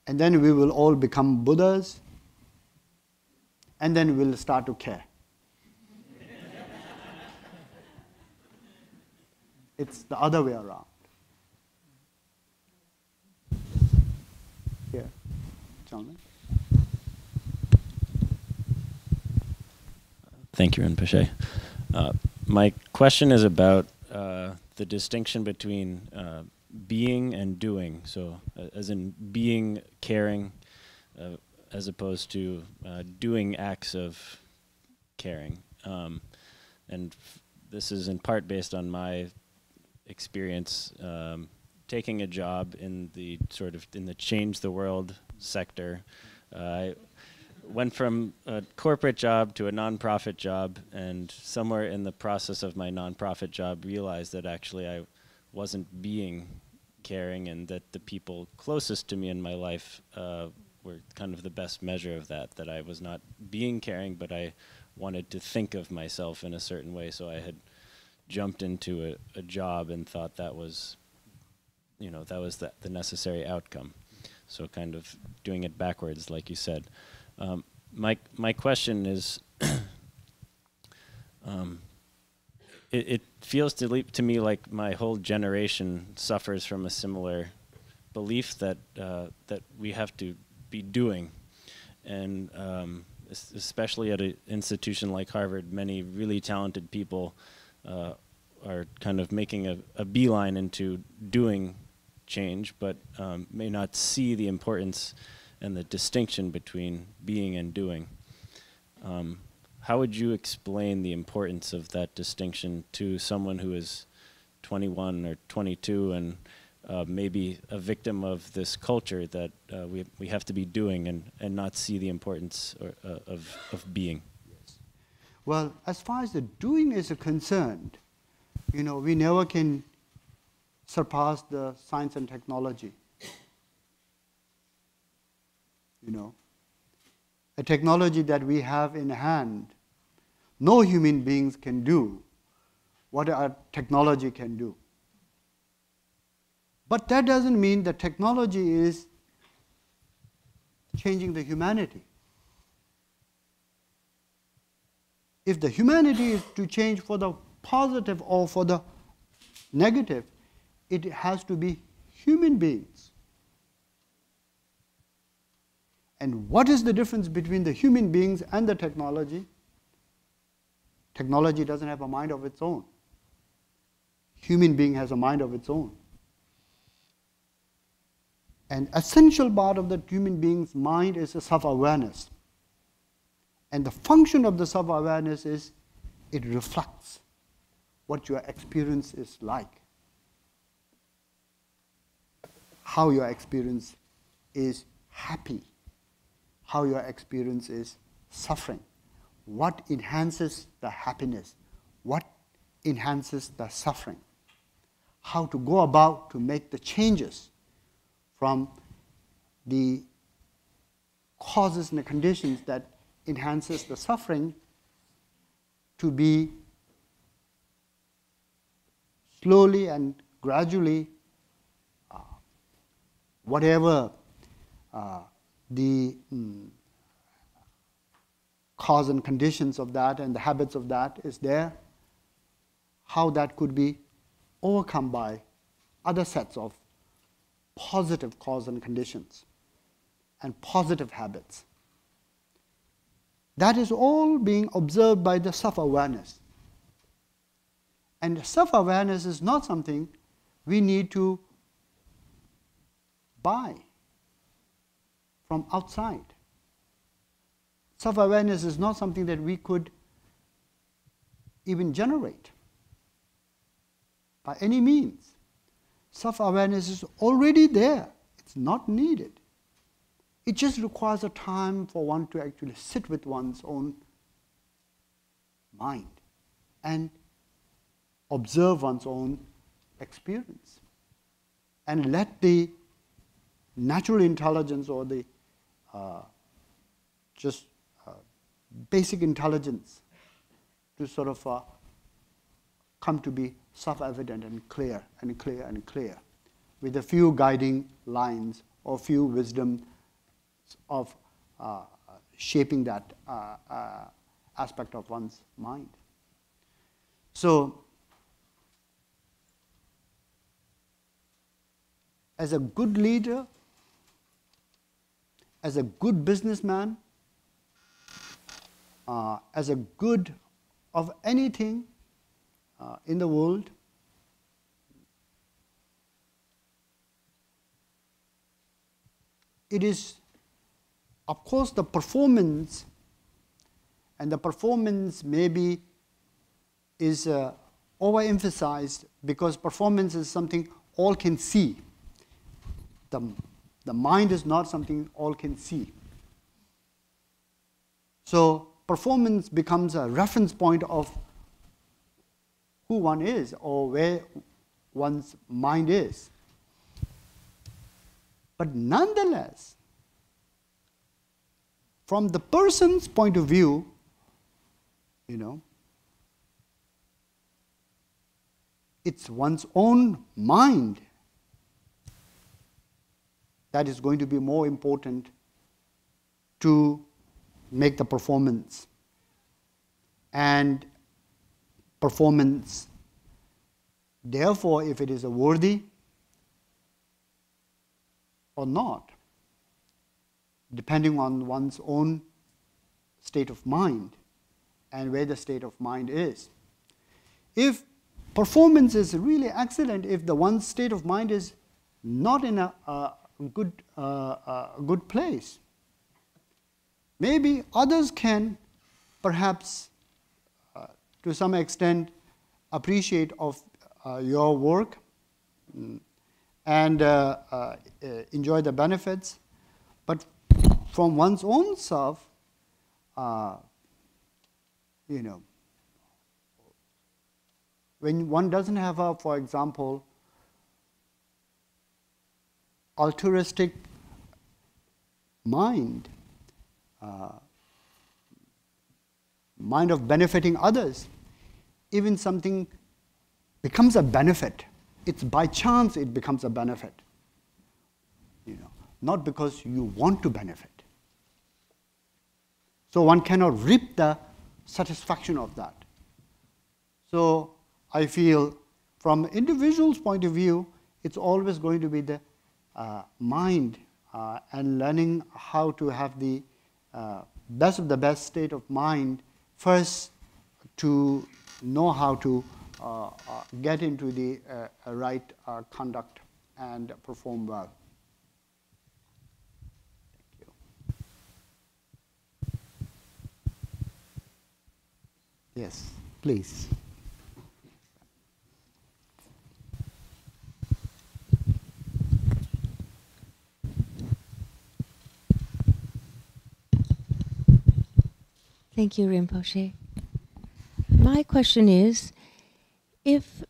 And then we will all become Buddhas, and then we'll start to care. It's the other way around. Here, gentlemen. Thank you, Rinpoche. My question is about the distinction between being and doing. So, as in being caring, as opposed to doing acts of caring. And this is in part based on my experience taking a job in the in the change the world sector. I went from a corporate job to a nonprofit job, and somewhere in the process of my nonprofit job realized that actually I wasn't being caring, and that the people closest to me in my life were kind of the best measure of that I was not being caring, but I wanted to think of myself in a certain way. So I had jumped into a job and thought that was, that was the necessary outcome. So kind of doing it backwards, like you said. My question is, it feels to me like my whole generation suffers from a similar belief that that we have to be doing, and especially at an institution like Harvard, many really talented people are kind of making a beeline into doing change, but may not see the importance and the distinction between being and doing. How would you explain the importance of that distinction to someone who is 21 or 22 and maybe a victim of this culture that we have to be doing and not see the importance of being? Yes. Well, as far as the doing is concerned, we never can surpass the science and technology. A technology that we have in hand, no human beings can do what our technology can do. But that doesn't mean that technology is changing the humanity. If the humanity is to change for the positive or for the negative, it has to be human beings. And what is the difference between the human beings and the technology? Technology doesn't have a mind of its own. Human being has a mind of its own. An essential part of the human being's mind is a self-awareness. And the function of the self-awareness is it reflects what your experience is like. How your experience is happy. How your experience is suffering, what enhances the happiness, what enhances the suffering, how to go about to make the changes from the causes and the conditions that enhances the suffering to be slowly and gradually whatever the cause and conditions of that and the habits of that is there, how that could be overcome by other sets of positive cause and conditions and positive habits. That is all being observed by the self-awareness. And self-awareness is not something we need to buy from outside. Self-awareness is not something that we could even generate by any means. Self-awareness is already there. It's not needed. It just requires a time for one to actually sit with one's own mind and observe one's own experience and let the natural intelligence or the basic intelligence to sort of come to be self-evident and clear and clear and clear, with a few guiding lines or few wisdom of shaping that aspect of one's mind. So, as a good leader, as a good businessman, as a good of anything in the world, it is, of course, the performance, and the performance maybe is overemphasized because performance is something all can see. The mind is not something all can see. So performance becomes a reference point of who one is or where one's mind is. But nonetheless, from the person's point of view, it's one's own mind that is going to be more important to make the performance. And performance, therefore, if it is worthy or not, depending on one's own state of mind and where the state of mind is. If performance is really excellent, if the one's state of mind is not in a good place, maybe others can perhaps to some extent appreciate of your work and enjoy the benefits, but from one's own self, when one doesn't have a, for example, altruistic mind, mind of benefiting others, even something becomes a benefit. It's by chance it becomes a benefit, not because you want to benefit. So one cannot reap the satisfaction of that. So I feel from individual's point of view, it's always going to be the mind and learning how to have the best of the best state of mind first to know how to get into the right conduct and perform well. Thank you. Yes, please. Thank you, Rinpoche. My question is, if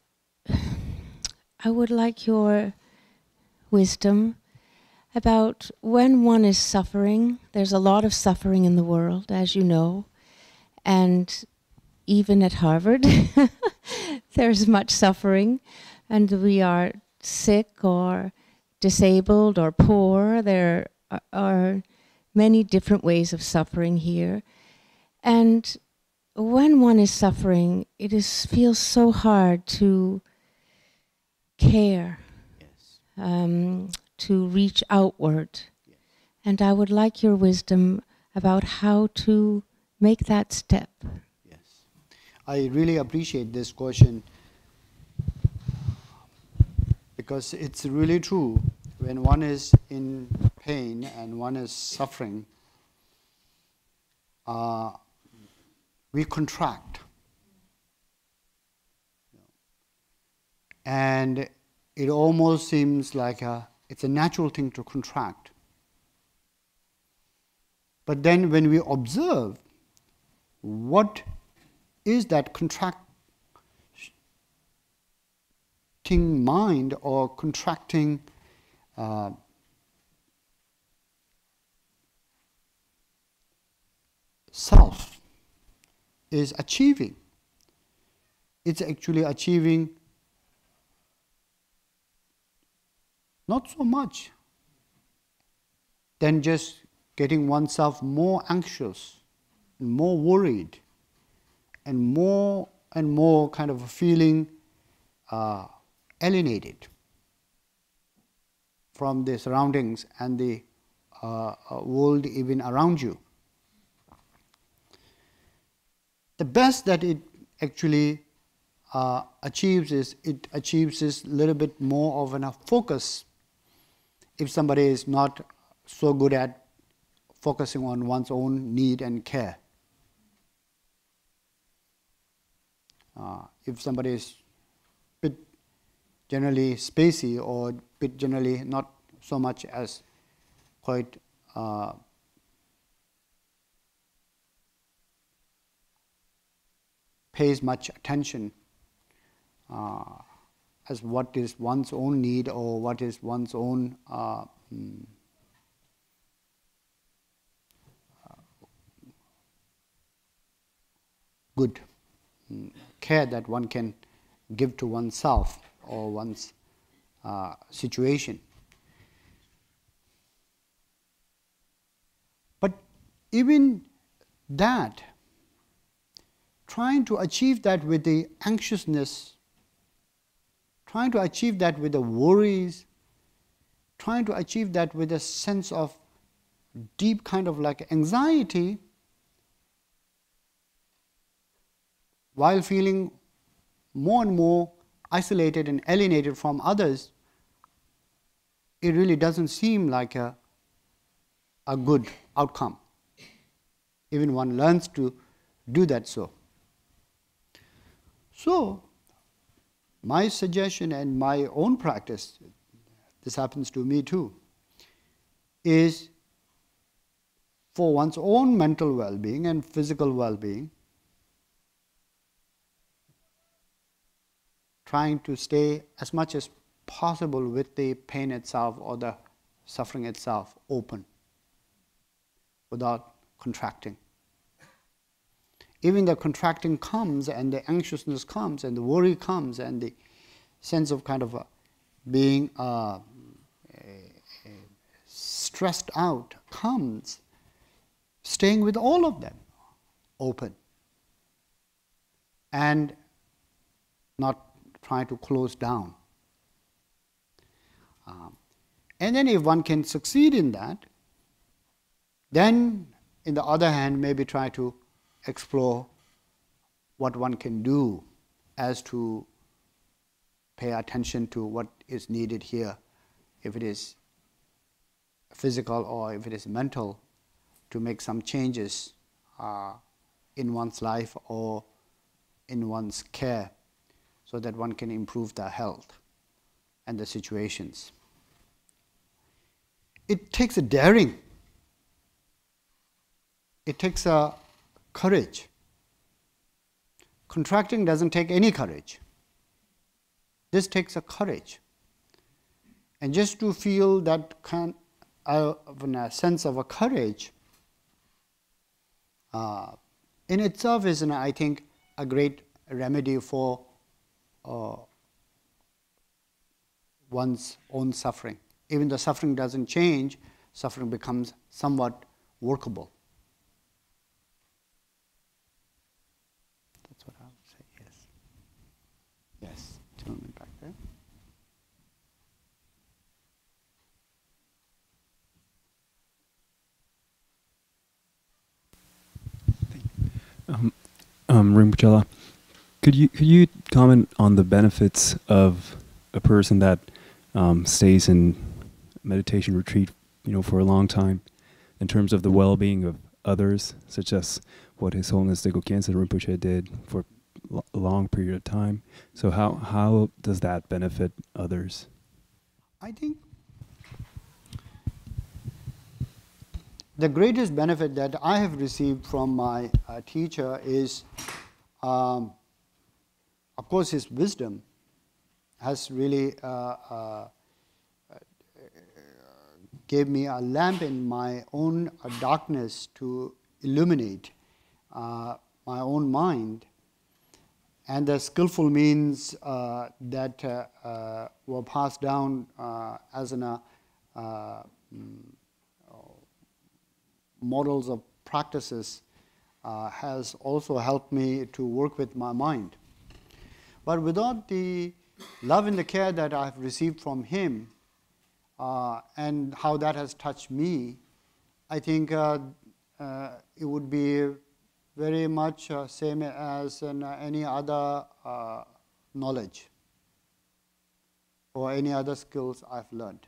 I would like your wisdom about when one is suffering. There's a lot of suffering in the world, as you know, and even at Harvard, there's much suffering, and we are sick or disabled or poor. There are many different ways of suffering here. And when one is suffering, it feels so hard to care, to reach outward. Yes. And I would like your wisdom about how to make that step. Yes. I really appreciate this question, because it's really true. When one is in pain and one is suffering, we contract. And it almost seems like it's a natural thing to contract. But then when we observe what is that contracting mind or contracting self is achieving, it's actually achieving not so much than just getting oneself more anxious, more worried, and more kind of feeling alienated from the surroundings and the world even around you. The best that it actually achieves is it achieves this little bit more of a focus. If somebody is not so good at focusing on one's own need and care. If somebody is a bit generally spacey or a bit generally not so much as quite pays much attention as what is one's own need or what is one's own good care that one can give to oneself or one's situation. But even that, trying to achieve that with the anxiousness, trying to achieve that with the worries, trying to achieve that with a sense of deep kind of like anxiety, while feeling more and more isolated and alienated from others, it really doesn't seem like a good outcome. Even one learns to do that so. So, my suggestion and my own practice, this happens to me too, is for one's own mental well-being and physical well-being, trying to stay as much as possible with the pain itself or the suffering itself open, without contracting. Even the contracting comes and the anxiousness comes and the worry comes and the sense of kind of being stressed out comes, staying with all of them open and not trying to close down. And then if one can succeed in that, then in the other hand maybe try to explore what one can do as to pay attention to what is needed here, if it is physical or if it is mental, to make some changes in one's life or in one's care so that one can improve the health and the situations. It takes a daring. It takes a courage. Contracting doesn't take any courage. This takes a courage. And just to feel that kind of a sense of a courage in itself is, I think, a great remedy for one's own suffering. Even though suffering doesn't change, suffering becomes somewhat workable. That's what I would say, yes. Yes, gentleman back there. Rinpoche, could you comment on the benefits of a person that stays in meditation retreat, for a long time, in terms of the well-being of others, such as what His Holiness Dago Khyentse Rinpoche did for a long period of time? So how does that benefit others? I think the greatest benefit that I have received from my teacher is, of course, his wisdom has really gave me a lamp in my own darkness to illuminate my own mind, and the skillful means that were passed down as models of practices has also helped me to work with my mind. But without the love and the care that I have received from him and how that has touched me, I think it would be very much same as any other knowledge or any other skills I've learned.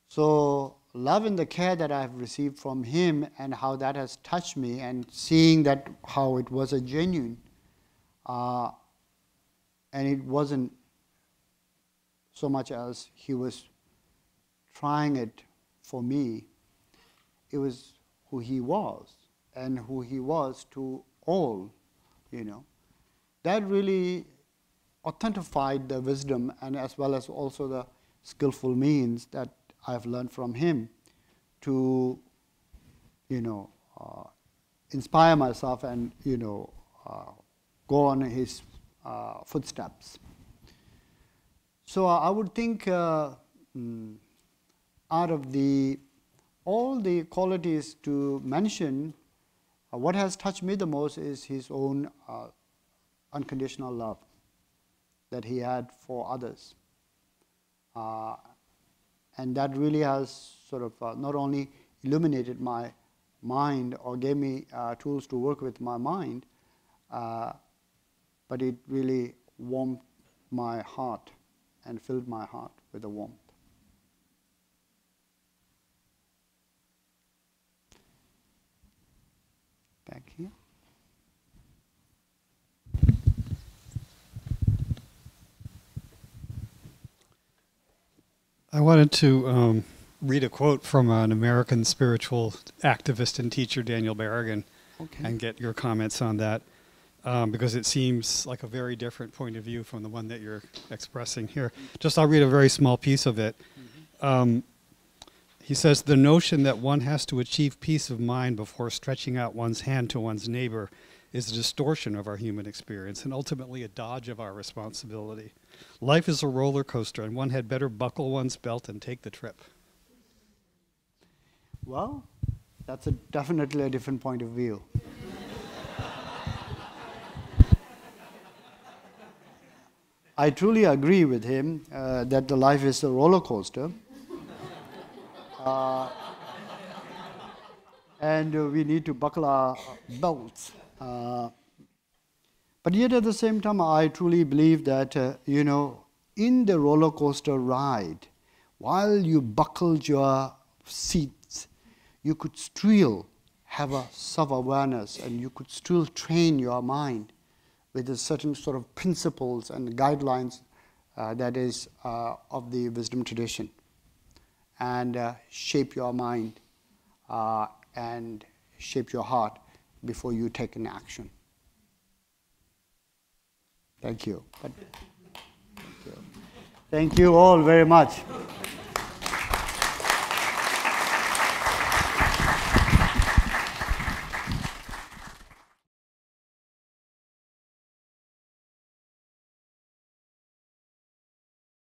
So love and the care that I have received from him and how that has touched me, and seeing that how it was a genuine and it wasn't so much as he was trying it for me, it was who he was and who he was to all, That really authentified the wisdom and as well as also the skillful means that I've learned from him to, inspire myself and, go on his footsteps. So I would think out of all the qualities to mention, what has touched me the most is his own unconditional love that he had for others. And that really has sort of not only illuminated my mind or gave me tools to work with my mind, but it really warmed my heart and filled my heart with a warmth. Back here. I wanted to read a quote from an American spiritual activist and teacher, Daniel Berrigan, and get your comments on that, because it seems like a very different point of view from the one that you're expressing here. I'll read a very small piece of it. He says, "The notion that one has to achieve peace of mind before stretching out one's hand to one's neighbor is a distortion of our human experience and ultimately a dodge of our responsibility. Life is a roller coaster, and one had better buckle one's belt and take the trip." Well, that's definitely a different point of view. I truly agree with him that the life is a roller coaster. And we need to buckle our belts. But yet at the same time, I truly believe that, in the roller coaster ride, while you buckled your seats, you could still have a self-awareness and you could still train your mind with a certain sort of principles and guidelines that is of the wisdom tradition, and shape your mind and shape your heart before you take an action. Thank you. Thank you all very much.